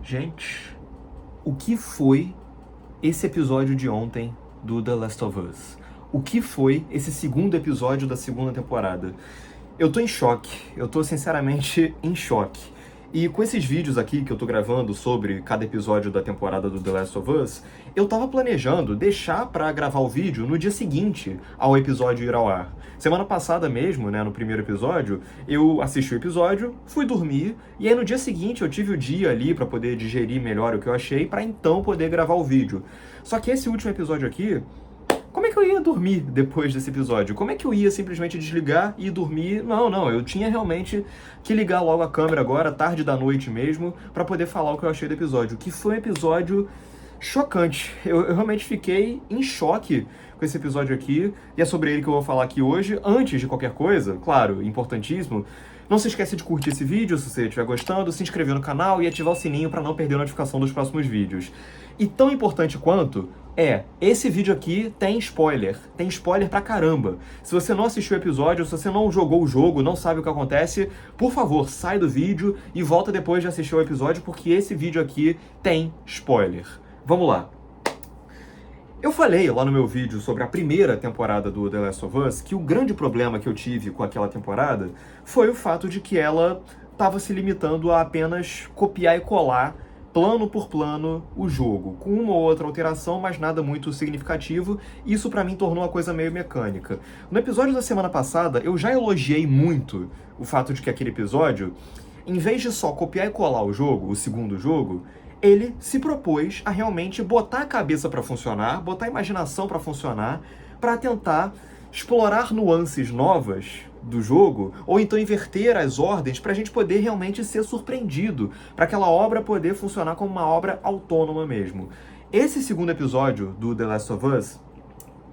Gente, o que foi esse episódio de ontem do The Last of Us? O que foi esse segundo episódio da segunda temporada? Eu tô em choque, eu tô sinceramente em choque. E com esses vídeos aqui que eu tô gravando sobre cada episódio da temporada do The Last of Us, eu tava planejando deixar pra gravar o vídeo no dia seguinte ao episódio ir ao ar. Semana passada mesmo, né, no primeiro episódio, eu assisti o episódio, fui dormir, e aí no dia seguinte eu tive o dia ali pra poder digerir melhor o que eu achei, pra então poder gravar o vídeo. Só que esse último episódio aqui, como é que eu ia dormir depois desse episódio? Como é que eu ia simplesmente desligar e dormir? Não, eu tinha realmente que ligar logo a câmera agora, tarde da noite mesmo, pra poder falar o que eu achei do episódio, que foi um episódio chocante. Eu realmente fiquei em choque com esse episódio aqui, e é sobre ele que eu vou falar aqui hoje. Antes de qualquer coisa, claro, importantíssimo, não se esqueça de curtir esse vídeo se você estiver gostando, se inscrever no canal e ativar o sininho para não perder a notificação dos próximos vídeos. E tão importante quanto esse vídeo aqui tem spoiler pra caramba. Se você não assistiu o episódio, se você não jogou o jogo, não sabe o que acontece, por favor, sai do vídeo e volta depois de assistir o episódio, porque esse vídeo aqui tem spoiler. Vamos lá. Eu falei lá no meu vídeo sobre a primeira temporada do The Last of Us que o grande problema que eu tive com aquela temporada foi o fato de que ela estava se limitando a apenas copiar e colar plano por plano o jogo, com uma ou outra alteração, mas nada muito significativo. Isso pra mim tornou a coisa meio mecânica. No episódio da semana passada, eu já elogiei muito o fato de que aquele episódio, em vez de só copiar e colar o jogo, o segundo jogo, ele se propôs a realmente botar a cabeça pra funcionar, botar a imaginação pra funcionar, pra tentar explorar nuances novas do jogo, ou então inverter as ordens pra gente poder realmente ser surpreendido, pra aquela obra poder funcionar como uma obra autônoma mesmo. Esse segundo episódio do The Last of Us,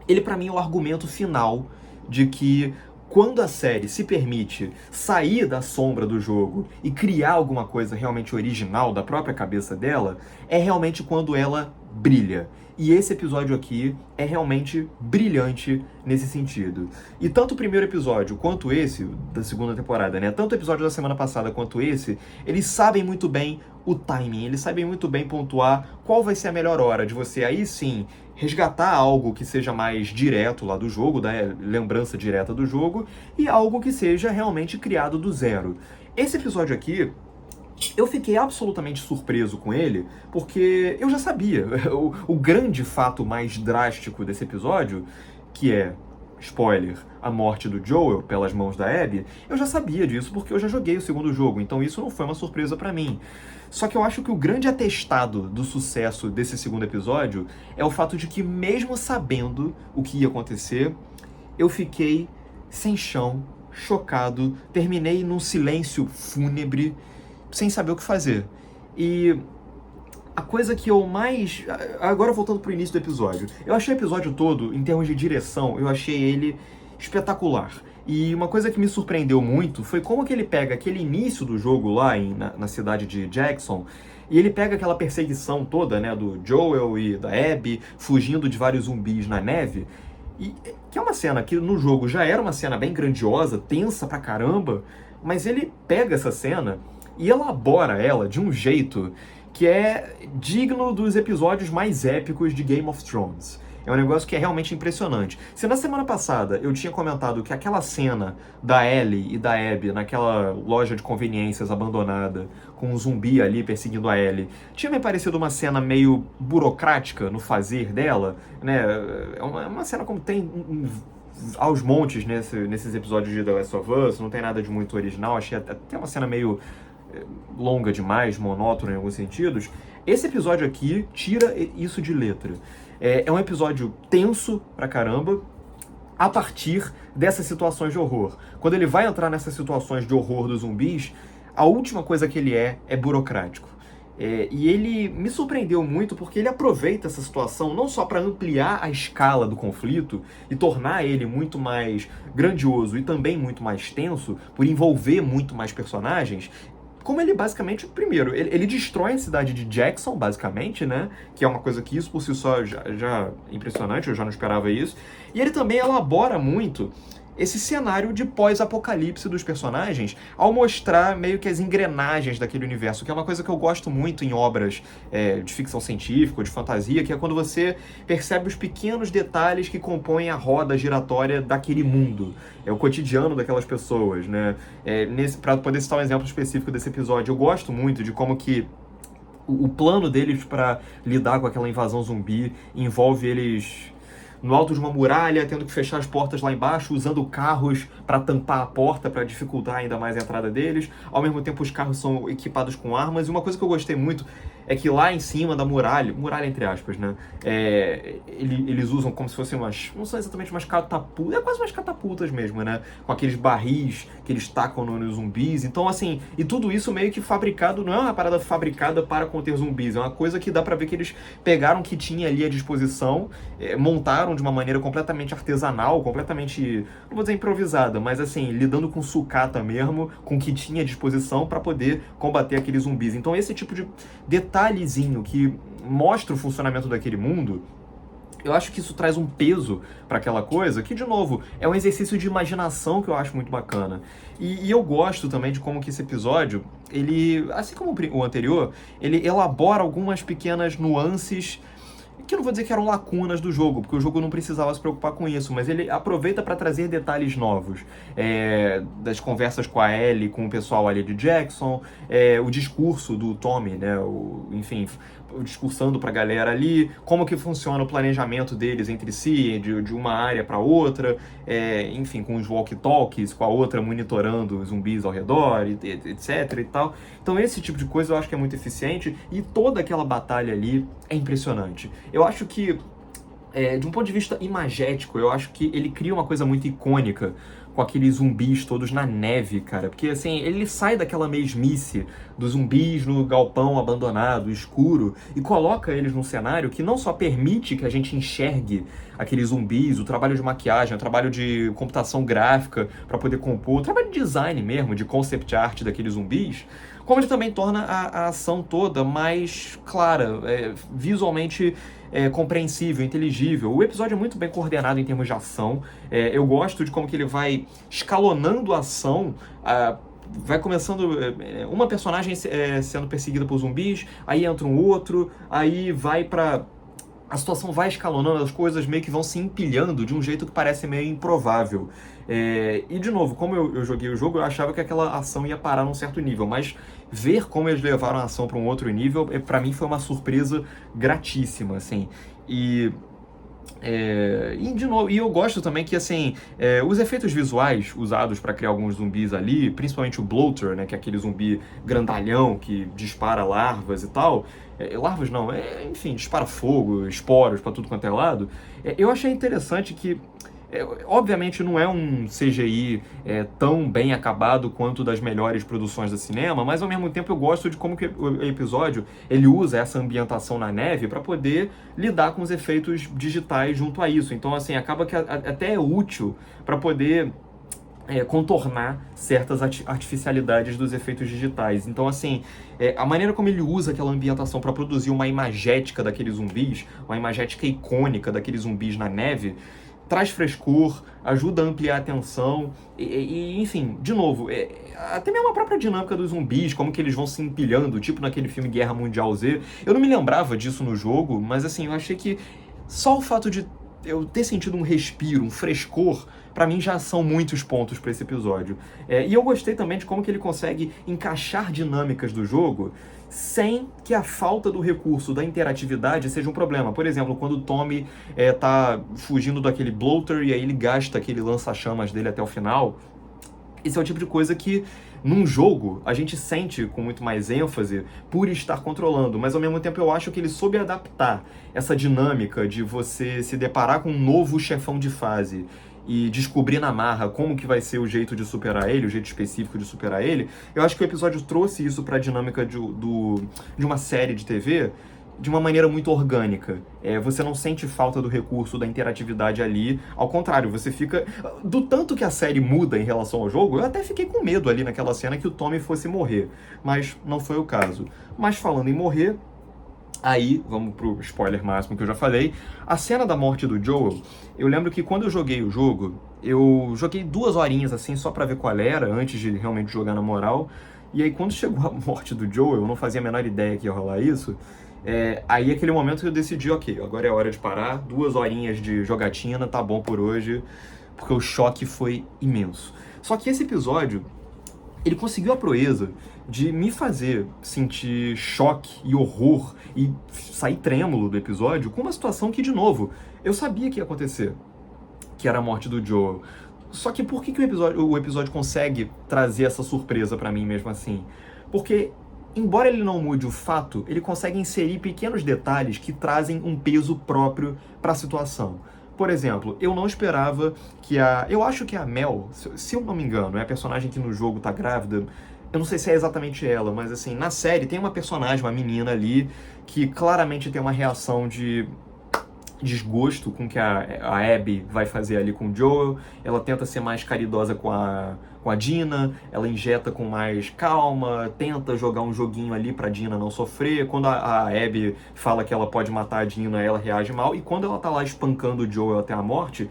ele pra mim é o argumento final de que quando a série se permite sair da sombra do jogo e criar alguma coisa realmente original da própria cabeça dela, é realmente quando ela brilha. E esse episódio aqui é realmente brilhante nesse sentido. E tanto o primeiro episódio quanto esse, da segunda temporada, né? Tanto o episódio da semana passada quanto esse, eles sabem muito bem o timing, eles sabem muito bem pontuar qual vai ser a melhor hora de você aí sim resgatar algo que seja mais direto lá do jogo, da lembrança direta do jogo, e algo que seja realmente criado do zero. Esse episódio aqui, eu fiquei absolutamente surpreso com ele, porque eu já sabia. O grande fato mais drástico desse episódio, que é, spoiler, a morte do Joel pelas mãos da Abby, eu já sabia disso porque eu já joguei o segundo jogo, então isso não foi uma surpresa pra mim. Só que eu acho que o grande atestado do sucesso desse segundo episódio é o fato de que, mesmo sabendo o que ia acontecer, eu fiquei sem chão, chocado, terminei num silêncio fúnebre, sem saber o que fazer. E a coisa que eu mais... Agora voltando pro início do episódio. Eu achei o episódio todo, em termos de direção, eu achei ele espetacular. E uma coisa que me surpreendeu muito foi como que ele pega aquele início do jogo lá na cidade de Jackson, e ele pega aquela perseguição toda, né, do Joel e da Abby, fugindo de vários zumbis na neve, e que é uma cena que no jogo já era uma cena bem grandiosa, tensa pra caramba, mas ele pega essa cena e elabora ela de um jeito que é digno dos episódios mais épicos de Game of Thrones. É um negócio que é realmente impressionante. Se na semana passada eu tinha comentado que aquela cena da Ellie e da Abby naquela loja de conveniências abandonada, com um zumbi ali perseguindo a Ellie, tinha me parecido uma cena meio burocrática no fazer dela, né? É uma cena como tem aos montes nesses episódios de The Last of Us, não tem nada de muito original, achei até uma cena meio longa demais, monótona em alguns sentidos. Esse episódio aqui tira isso de letra. É um episódio tenso pra caramba, a partir dessas situações de horror. Quando ele vai entrar nessas situações de horror dos zumbis, a última coisa que ele é burocrático. E ele me surpreendeu muito porque ele aproveita essa situação não só para ampliar a escala do conflito e tornar ele muito mais grandioso e também muito mais tenso, por envolver muito mais personagens, como ele basicamente, primeiro, ele destrói a cidade de Jackson, basicamente, né? Que é uma coisa que isso por si só já é impressionante, eu já não esperava isso. E ele também elabora muito esse cenário de pós-apocalipse dos personagens, ao mostrar meio que as engrenagens daquele universo, que é uma coisa que eu gosto muito em obras de ficção científica ou de fantasia, que é quando você percebe os pequenos detalhes que compõem a roda giratória daquele mundo. É o cotidiano daquelas pessoas, né? Para poder citar um exemplo específico desse episódio, eu gosto muito de como que o plano deles para lidar com aquela invasão zumbi envolve eles no alto de uma muralha, tendo que fechar as portas lá embaixo, usando carros para tampar a porta, para dificultar ainda mais a entrada deles. Ao mesmo tempo, os carros são equipados com armas. E uma coisa que eu gostei muito é que lá em cima da muralha entre aspas, né? Eles usam como se fossem não são exatamente umas catapultas, quase umas catapultas mesmo, né? Com aqueles barris que eles tacam nos zumbis. Então, assim, e tudo isso meio que fabricado, não é uma parada fabricada para conter zumbis, é uma coisa que dá pra ver que eles pegaram o que tinha ali à disposição, montaram de uma maneira completamente artesanal, completamente, não vou dizer improvisada, mas assim, lidando com sucata mesmo, com o que tinha à disposição para poder combater aqueles zumbis. Então esse tipo de detalhezinho que mostra o funcionamento daquele mundo, eu acho que isso traz um peso para aquela coisa que, de novo, é um exercício de imaginação que eu acho muito bacana. E eu gosto também de como que esse episódio, ele, assim como o anterior, ele elabora algumas pequenas nuances que eu não vou dizer que eram lacunas do jogo, porque o jogo não precisava se preocupar com isso, mas ele aproveita para trazer detalhes novos. Das conversas com a Ellie, com o pessoal ali de Jackson, o discurso do Tommy, né? Enfim, discursando pra galera ali, como que funciona o planejamento deles entre si, de uma área para outra, enfim, com os walkie-talkies, com a outra monitorando os zumbis ao redor, etc e tal. Então esse tipo de coisa eu acho que é muito eficiente e toda aquela batalha ali é impressionante. Eu acho que, de um ponto de vista imagético, eu acho que ele cria uma coisa muito icônica com aqueles zumbis todos na neve, cara. Porque, assim, ele sai daquela mesmice dos zumbis no galpão abandonado, escuro, e coloca eles num cenário que não só permite que a gente enxergue aqueles zumbis, o trabalho de maquiagem, o trabalho de computação gráfica para poder compor, o trabalho de design mesmo, de concept art daqueles zumbis, como ele também torna a ação toda mais clara, visualmente compreensível, inteligível. O episódio é muito bem coordenado em termos de ação. Eu gosto de como que ele vai escalonando a ação. Vai começando uma personagem sendo perseguida por zumbis, aí entra um outro, aí vai pra... A situação vai escalonando, as coisas meio que vão se empilhando de um jeito que parece meio improvável. E, de novo, como eu joguei o jogo, eu achava que aquela ação ia parar num certo nível, mas ver como eles levaram a ação para um outro nível, pra mim foi uma surpresa gratíssima, assim. E, de novo, eu gosto também que, assim, os efeitos visuais usados para criar alguns zumbis ali, principalmente o bloater, né, que é aquele zumbi grandalhão que dispara larvas e tal, larvas não, enfim, dispara fogo, esporos para tudo quanto é lado, eu achei interessante que, obviamente não é um CGI tão bem acabado quanto das melhores produções do cinema, mas ao mesmo tempo eu gosto de como que o episódio ele usa essa ambientação na neve para poder lidar com os efeitos digitais junto a isso. Então, assim, acaba que até é útil para poder contornar certas artificialidades dos efeitos digitais. Então, assim, a maneira como ele usa aquela ambientação para produzir uma imagética daqueles zumbis, uma imagética icônica daqueles zumbis na neve, traz frescor, ajuda a ampliar a tensão enfim, de novo, até mesmo a própria dinâmica dos zumbis, como que eles vão se empilhando, tipo naquele filme Guerra Mundial Z. Eu não me lembrava disso no jogo, mas assim, eu achei que só o fato de eu ter sentido um respiro, um frescor, pra mim já são muitos pontos pra esse episódio. E eu gostei também de como que ele consegue encaixar dinâmicas do jogo sem que a falta do recurso da interatividade seja um problema. Por exemplo, quando o Tommy tá fugindo daquele bloater e aí ele gasta aquele lança-chamas dele até o final, esse é o tipo de coisa que num jogo a gente sente com muito mais ênfase por estar controlando, mas ao mesmo tempo eu acho que ele soube adaptar essa dinâmica de você se deparar com um novo chefão de fase e descobrir na marra como que vai ser o jeito de superar ele, o jeito específico de superar ele. Eu acho que o episódio trouxe isso para a dinâmica de uma série de TV de uma maneira muito orgânica. Você não sente falta do recurso da interatividade ali, ao contrário, você fica... Do tanto que a série muda em relação ao jogo, eu até fiquei com medo ali naquela cena que o Tommy fosse morrer, mas não foi o caso. Mas falando em morrer, aí, vamos pro spoiler máximo que eu já falei, a cena da morte do Joel, eu lembro que quando eu joguei o jogo, eu joguei 2 horinhas, assim, só pra ver qual era, antes de realmente jogar na moral. E aí, quando chegou a morte do Joel, eu não fazia a menor ideia que ia rolar isso. Aí, aquele momento que eu decidi, ok, agora é hora de parar, 2 horinhas de jogatina, tá bom por hoje, porque o choque foi imenso. Só que esse episódio, ele conseguiu a proeza de me fazer sentir choque e horror e sair trêmulo do episódio com uma situação que, de novo, eu sabia que ia acontecer, que era a morte do Joel. Só que por que o episódio consegue trazer essa surpresa pra mim mesmo assim? Porque, embora ele não mude o fato, ele consegue inserir pequenos detalhes que trazem um peso próprio pra situação. Por exemplo, eu não esperava que eu acho que a Mel, se eu não me engano, é a personagem que no jogo tá grávida. Eu não sei se é exatamente ela, mas assim, na série tem uma personagem, uma menina ali, que claramente tem uma reação de desgosto com o que a Abby vai fazer ali com o Joel. Ela tenta ser mais caridosa com a Dina, ela injeta com mais calma, tenta jogar um joguinho ali pra Dina não sofrer. Quando a Abby fala que ela pode matar a Dina, ela reage mal. E quando ela tá lá espancando o Joel até a morte,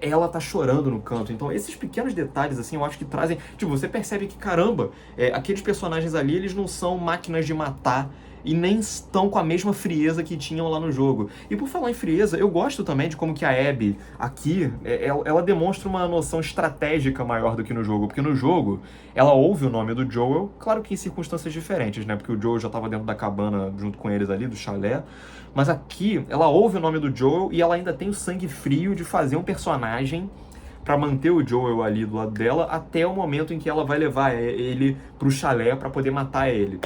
ela tá chorando no canto. Então esses pequenos detalhes, assim, eu acho que trazem... Tipo, você percebe que, caramba, aqueles personagens ali, eles não são máquinas de matar e nem estão com a mesma frieza que tinham lá no jogo. E por falar em frieza, eu gosto também de como que a Abby aqui, ela demonstra uma noção estratégica maior do que no jogo, porque no jogo ela ouve o nome do Joel, claro que em circunstâncias diferentes, né, porque o Joel já estava dentro da cabana junto com eles ali, do chalé, mas aqui ela ouve o nome do Joel e ela ainda tem o sangue frio de fazer um personagem pra manter o Joel ali do lado dela até o momento em que ela vai levar ele pro chalé pra poder matar ele.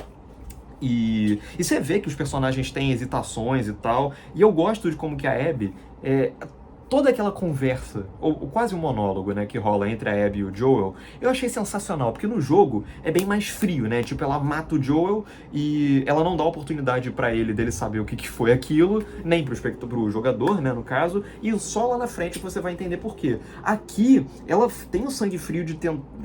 E você vê que os personagens têm hesitações e tal, e eu gosto de como que a Abby, toda aquela conversa, ou quase um monólogo, né, que rola entre a Abby e o Joel, eu achei sensacional, porque no jogo é bem mais frio, né, tipo, ela mata o Joel e ela não dá oportunidade pra ele dele saber o que foi aquilo, nem pro jogador, né, no caso, e só lá na frente você vai entender por quê. Aqui, ela tem o sangue frio de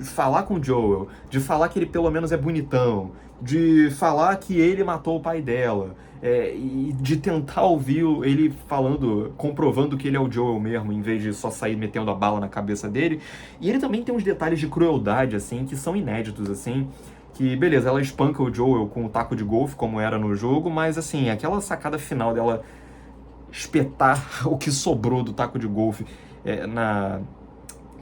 falar com o Joel, de falar que ele pelo menos é bonitão, de falar que ele matou o pai dela, e de tentar ouvir ele falando, comprovando que ele é o Joel mesmo, em vez de só sair metendo a bala na cabeça dele. E ele também tem uns detalhes de crueldade, assim, que são inéditos, assim, que, beleza, ela espanca o Joel com o taco de golfe, como era no jogo, mas, assim, aquela sacada final dela espetar o que sobrou do taco de golfe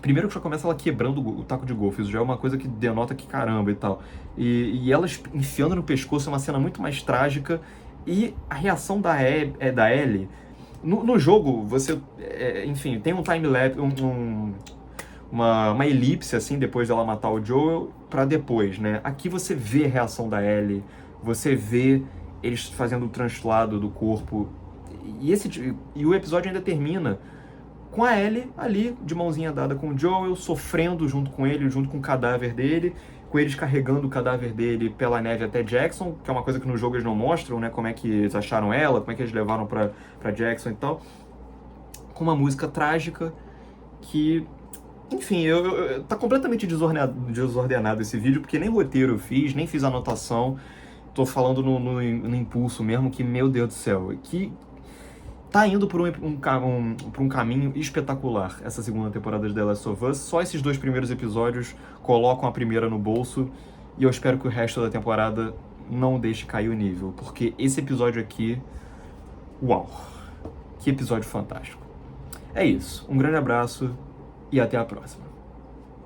Primeiro que já começa ela quebrando o taco de golfe, isso já é uma coisa que denota que caramba e tal. E ela enfiando no pescoço é uma cena muito mais trágica. E a reação da Ellie... No jogo, você... enfim, tem um time-lapse, uma elipse, assim, depois dela matar o Joel, pra depois, né? Aqui você vê a reação da Ellie, você vê eles fazendo o translado do corpo. E o episódio ainda termina com a Ellie ali, de mãozinha dada com o Joel, sofrendo junto com ele, junto com o cadáver dele, com eles carregando o cadáver dele pela neve até Jackson, que é uma coisa que no jogo eles não mostram, né, como é que eles acharam ela, como é que eles levaram pra Jackson e tal, com uma música trágica que, enfim, tá completamente desordenado esse vídeo, porque nem roteiro eu fiz, nem fiz anotação, tô falando no impulso mesmo, que, meu Deus do céu, que... Tá indo por um caminho espetacular essa segunda temporada de The Last of Us. Só esses 2 primeiros episódios colocam a primeira no bolso. E eu espero que o resto da temporada não deixe cair o nível. Porque esse episódio aqui... Uau! Que episódio fantástico. É isso. Um grande abraço e até a próxima.